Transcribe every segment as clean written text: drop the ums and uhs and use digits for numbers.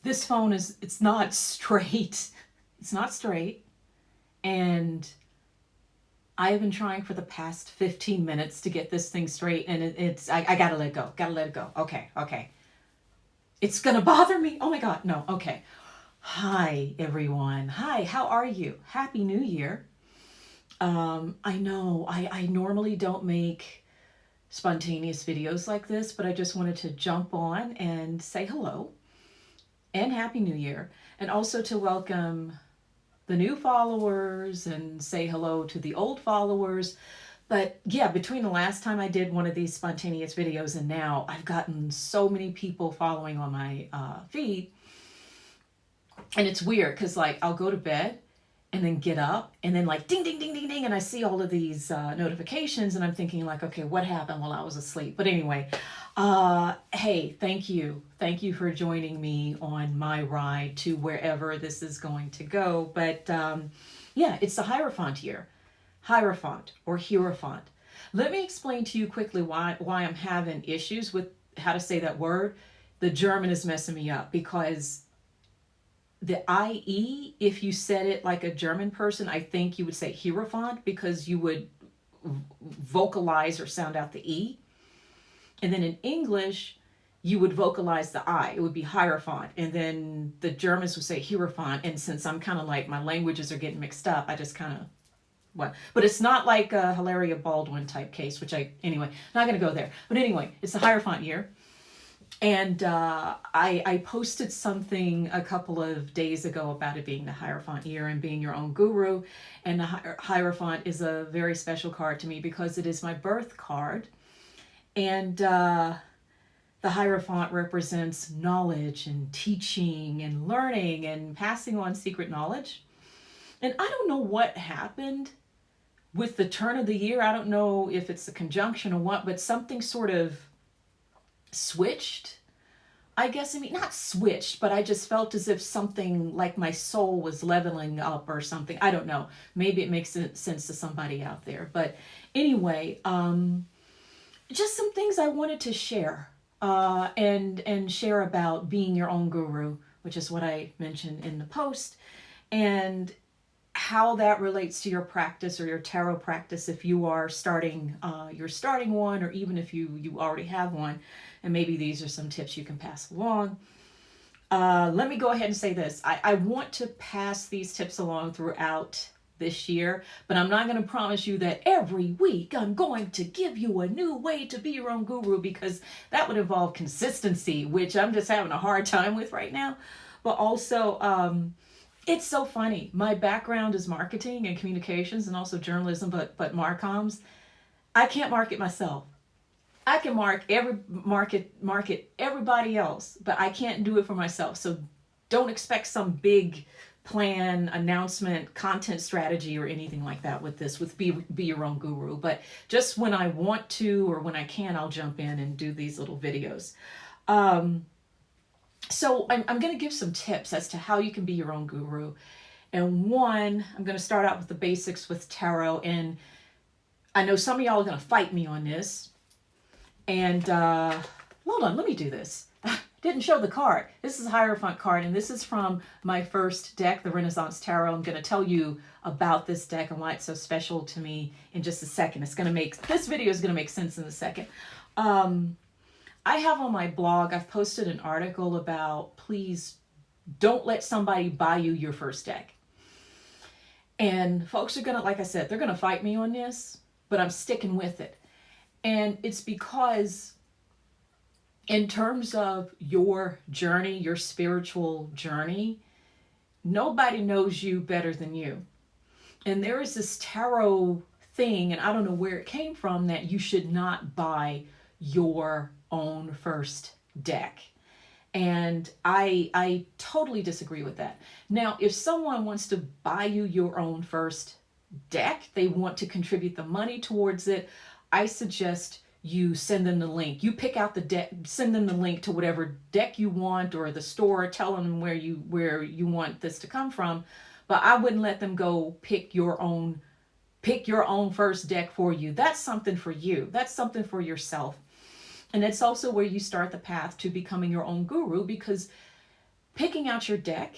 this phone it's not straight. It's not straight. And I have been trying for the past 15 minutes to get this thing straight, and I gotta let it go. Gotta let it go. Okay, okay. It's gonna bother me. Oh my God, no, okay. Hi, everyone. Hi, how are you? Happy New Year. I know I normally don't make spontaneous videos like this, but I just wanted to jump on and say hello and Happy New Year, and also to welcome the new followers and say hello to the old followers. But yeah, between the last time I did one of these spontaneous videos and now, I've gotten so many people following on my feed. And it's weird because, like, I'll go to bed and then get up and then, like, ding, ding, ding, ding, ding. And I see all of these notifications and I'm thinking, like, okay, what happened while I was asleep? But anyway, hey, thank you. Thank you for joining me on my ride to wherever this is going to go. But yeah, it's the Hierophant year. Hierophant or Hierophant. Let me explain to you quickly why I'm having issues with how to say that word. The German is messing me up because the IE, if you said it like a German person, I think you would say Hierophant because you would vocalize or sound out the E. And then in English, you would vocalize the I. It would be Hierophant. And then the Germans would say Hierophant. And since I'm kind of like, my languages are getting mixed up, I just kind of, what? But it's not like a Hilaria Baldwin type case, anyway, not going to go there. But anyway, it's the Hierophant year. And I posted something a couple of days ago about it being the Hierophant year and being your own guru. And the Hierophant is a very special card to me because it is my birth card. And the Hierophant represents knowledge and teaching and learning and passing on secret knowledge. And I don't know what happened with the turn of the year. I don't know if it's a conjunction or what, but something sort of switched, I guess. I mean, not switched, but I just felt as if something like my soul was leveling up or something. I don't know. Maybe it makes sense to somebody out there. But anyway, just some things I wanted to share and share about being your own guru, which is what I mentioned in the post, and how that relates to your practice or your tarot practice if you are starting one, or even if you already have one, and maybe these are some tips you can pass along. Let me go ahead and say this. I want to pass these tips along throughout this year, but I'm not going to promise you that every week I'm going to give you a new way to be your own guru, because that would involve consistency, which I'm just having a hard time with right now. But also, it's so funny. My background is marketing and communications and also journalism, but marcoms. I can't market myself. I can market everybody else, but I can't do it for myself. So don't expect some big plan, announcement, content strategy, or anything like that with this, with be your own guru. But just when I want to or when I can, I'll jump in and do these little videos. So I'm going to give some tips as to how you can be your own guru. And one, I'm going to start out with the basics with tarot. And I know some of y'all are going to fight me on this. And hold on, let me do this. Didn't show the card. This is a Hierophant card, and this is from my first deck, the Renaissance Tarot. I'm going to tell you about this deck and why it's so special to me in just a second. This video is going to make sense in a second. I have on my blog, I've posted an article about, please don't let somebody buy you your first deck. And folks are going to, like I said, they're going to fight me on this, but I'm sticking with it. And it's because in terms of your journey, your spiritual journey, nobody knows you better than you. And there is this tarot thing, and I don't know where it came from, that you should not buy your own first deck. And I totally disagree with that. Now, if someone wants to buy you your own first deck, they want to contribute the money towards it, I suggest you send them the link. You pick out the deck, send them the link to whatever deck you want, or the store, tell them where you want this to come from. But I wouldn't let them go pick your own first deck for you. That's something for you. That's something for yourself. And it's also where you start the path to becoming your own guru, because picking out your deck,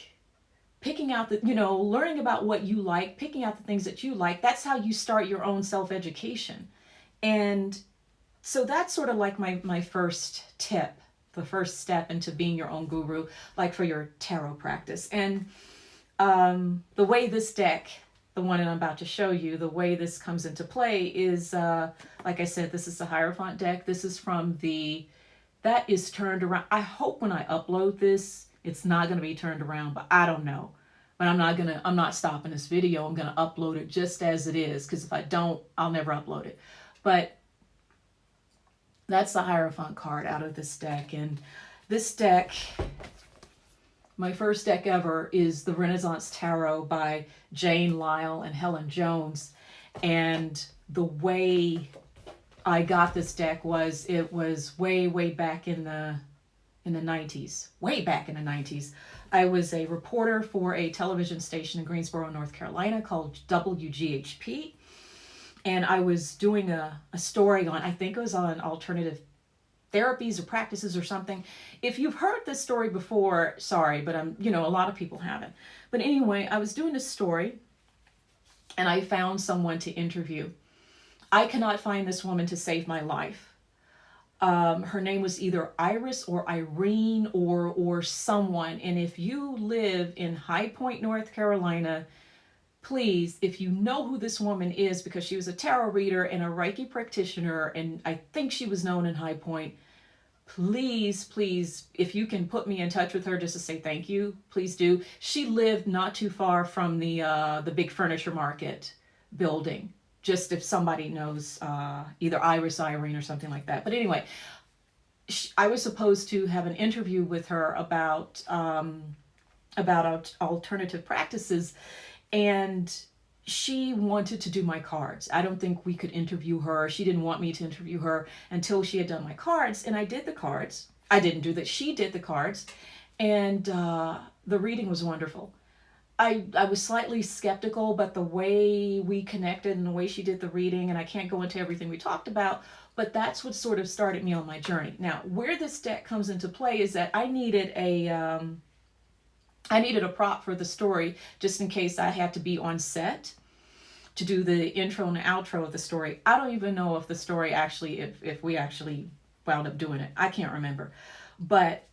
picking out the, you know, learning about what you like, picking out the things that you like. That's how you start your own self-education. And so that's sort of like my first tip, the first step into being your own guru, like for your tarot practice. And the way this deck, the one that I'm about to show you, the way this comes into play is, like I said, this is the Hierophant deck. This is from that is turned around. I hope when I upload this, it's not going to be turned around, but I don't know. But I'm not stopping this video. I'm going to upload it just as it is, because if I don't, I'll never upload it. But that's the Hierophant card out of this deck. And this deck, my first deck ever, is the Renaissance Tarot by Jane Lyle and Helen Jones. And the way I got this deck was, it was way back in the 90s. Way back in the 90s. I was a reporter for a television station in Greensboro, North Carolina called WGHP. And I was doing a story on, I think it was on alternative therapies or practices or something. If you've heard this story before, sorry, but a lot of people haven't. But anyway, I was doing this story and I found someone to interview. I cannot find this woman to save my life. Her name was either Iris or Irene or someone. And if you live in High Point, North Carolina, please, if you know who this woman is, because she was a tarot reader and a Reiki practitioner, and I think she was known in High Point, please, if you can put me in touch with her just to say thank you, please do. She lived not too far from the big furniture market building. Just if somebody knows either Iris, Irene, or something like that. But anyway, I was supposed to have an interview with her about alternative practices. And she wanted to do my cards. I don't think we could interview her. She didn't want me to interview her until she had done my cards. And I did the cards. I didn't do that. She did the cards. And the reading was wonderful. I was slightly skeptical, but the way we connected and the way she did the reading, and I can't go into everything we talked about, but that's what sort of started me on my journey. Now, where this deck comes into play is that I needed a prop for the story, just in case I had to be on set to do the intro and the outro of the story. I don't even know if the story actually, if we actually wound up doing it. I can't remember. But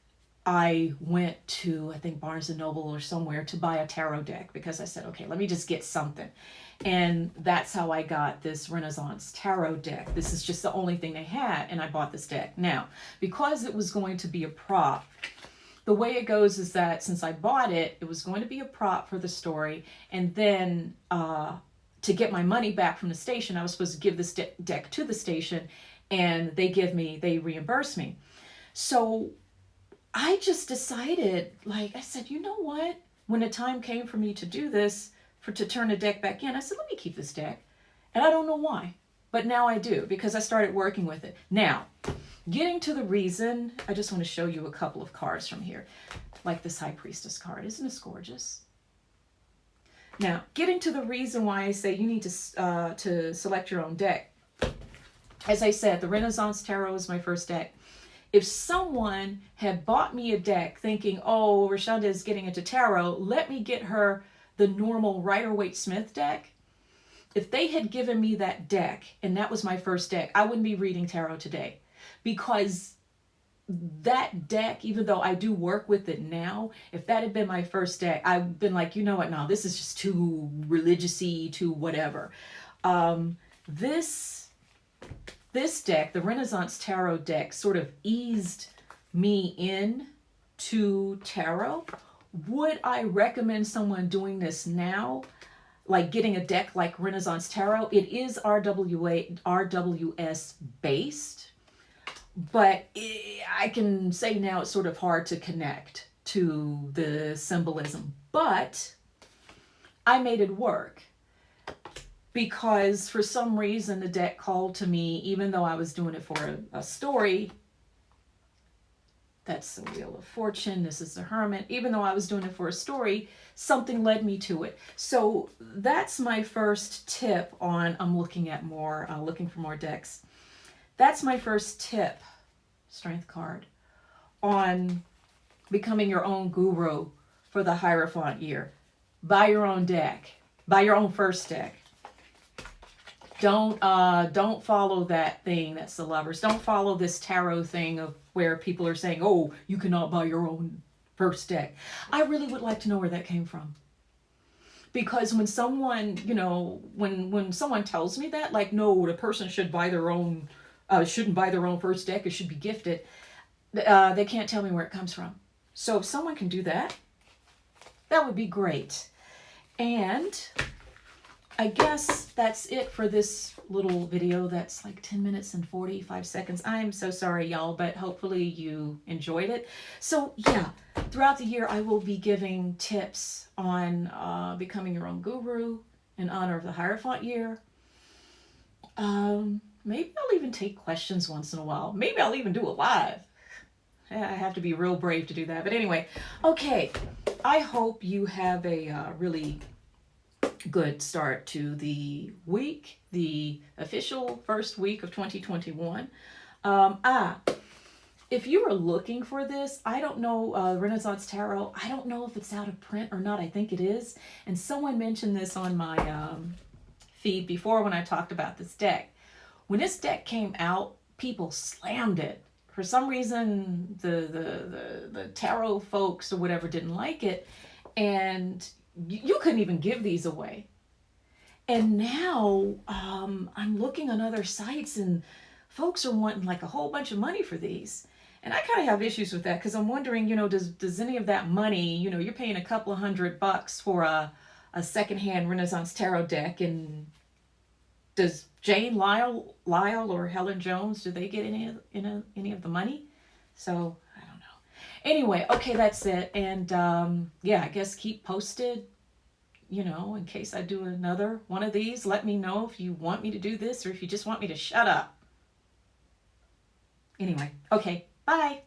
I went to, I think, Barnes & Noble or somewhere to buy a tarot deck, because I said, okay, let me just get something. And that's how I got this Renaissance Tarot deck. This is just the only thing they had, and I bought this deck. Now, because it was going to be a prop, the way it goes is that since I bought it, it was going to be a prop for the story. And then to get my money back from the station, I was supposed to give this deck to the station, and they reimburse me. So I just decided, I said, you know what? When the time came for me to do this, to turn the deck back in, I said, let me keep this deck. And I don't know why, but now I do, because I started working with it. Now, getting to the reason, I just want to show you a couple of cards from here, like this High Priestess card. Isn't this gorgeous? Now, getting to the reason why I say you need to select your own deck. As I said, the Renaissance Tarot is my first deck. If someone had bought me a deck thinking, oh, Rashonda is getting into tarot, let me get her the normal Rider-Waite-Smith deck. If they had given me that deck, and that was my first deck, I wouldn't be reading tarot today. Because that deck, even though I do work with it now, if that had been my first deck, I've been like, you know what, no, this is just too religious-y, too whatever. This deck, the Renaissance Tarot deck, sort of eased me in to tarot. Would I recommend someone doing this now? Like getting a deck like Renaissance Tarot? It is RWS based, but I can say now it's sort of hard to connect to the symbolism. But I made it work. Because for some reason the deck called to me, even though I was doing it for a story. That's the Wheel of Fortune. This is the Hermit. Even though I was doing it for a story, something led me to it. So that's my first tip on, I'm looking for more decks. That's my first tip, Strength card, on becoming your own guru for the Hierophant year. Buy your own deck. Buy your own first deck. Don't follow that thing that's the Lovers. Don't follow this tarot thing of where people are saying, "Oh, you cannot buy your own first deck." I really would like to know where that came from. Because when someone, when someone tells me that, like, no, the person should buy their own, shouldn't buy their own first deck, it should be gifted. They can't tell me where it comes from. So if someone can do that, that would be great. And I guess that's it for this little video that's like 10 minutes and 45 seconds. I'm so sorry, y'all, but hopefully you enjoyed it. So yeah, throughout the year, I will be giving tips on becoming your own guru in honor of the Hierophant year. Maybe I'll even take questions once in a while. Maybe I'll even do a live. I have to be real brave to do that. But anyway, okay. I hope you have a really good start to the week, the official first week of 2021. If you were looking for this, I don't know, Renaissance Tarot, I don't know if it's out of print or not. I think it is. And someone mentioned this on my feed before when I talked about this deck. When this deck came out, people slammed it. For some reason, the tarot folks or whatever didn't like it. And you couldn't even give these away. And now I'm looking on other sites and folks are wanting like a whole bunch of money for these. And I kind of have issues with that because I'm wondering, does any of that money, you're paying a couple of $100 for a secondhand Renaissance Tarot deck, and does Jane Lyle or Helen Jones, do they get any of the money? So I don't know. Anyway, okay, that's it. And yeah, I guess keep posted. In case I do another one of these, let me know if you want me to do this or if you just want me to shut up. Anyway, okay, bye.